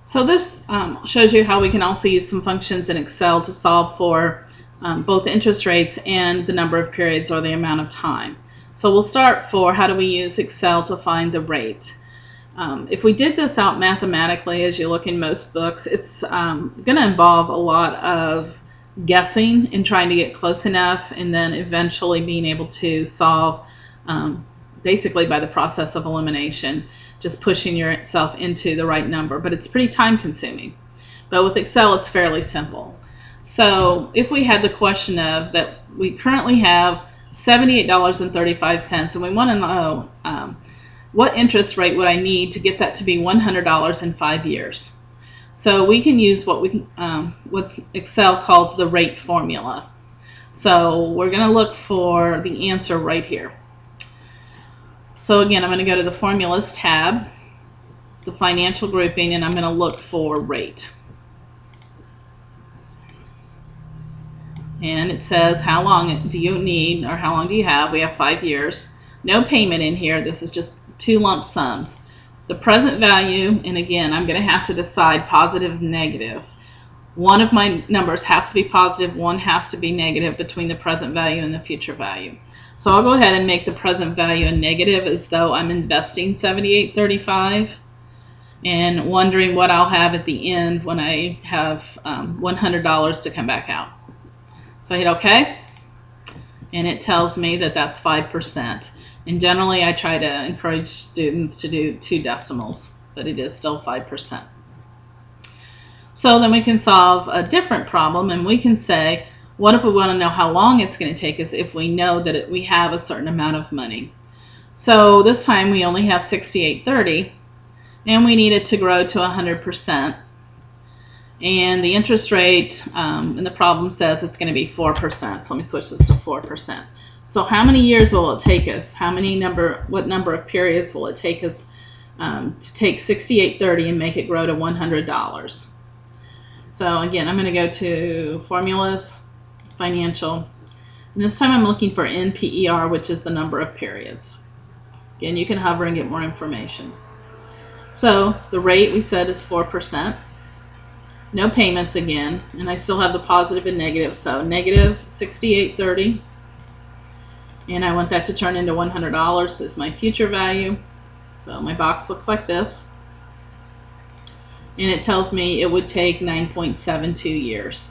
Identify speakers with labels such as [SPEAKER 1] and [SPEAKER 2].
[SPEAKER 1] So this shows you how we can also use some functions in Excel to solve for both interest rates and the number of periods or the amount of time. So we'll start for how do we use Excel to find the rate. If we did this out mathematically, as you look in most books, it's going to involve a lot of guessing and trying to get close enough, and then eventually being able to solve basically by the process of elimination, just pushing yourself into the right number. But it's pretty time consuming. But with Excel, it's fairly simple. So if we had the question of that we currently have $78.35 and we want to know what interest rate would I need to get that to be $100 in 5 years. So we can use what Excel calls the rate formula. So we're going to look for the answer right here. So again, I'm going to go to the Formulas tab, the Financial grouping, and I'm going to look for rate. And it says how long do you need, or how long do you have? We have 5 years. No payment in here. This is just 2 lump sums. The present value, and again, I'm going to have to decide positives and negatives. One of my numbers has to be positive, one has to be negative between the present value and the future value. So I'll go ahead and make the present value a negative as though I'm investing $78.35 and wondering what I'll have at the end when I have $100 to come back out. So I hit OK, and it tells me that that's 5%. And generally I try to encourage students to do 2 decimals, but it is still 5%. So then we can solve a different problem, and we can say, what if we want to know how long it's going to take us if we know that we have a certain amount of money? So this time we only have $68.30, and we need it to grow to 100%. And the interest rate in the problem says it's going to be 4%. So let me switch this to 4%. So how many years will it take us? What number of periods will it take us to take $68.30 and make it grow to $100? So again, I'm going to go to Formulas, Financial, and this time I'm looking for NPER, which is the number of periods. Again, you can hover and get more information. So the rate we said is 4%. No payments again, and I still have the positive and negative, so negative $68.30, and I want that to turn into $100 as my future value. So my box looks like this, and it tells me it would take 9.72 years.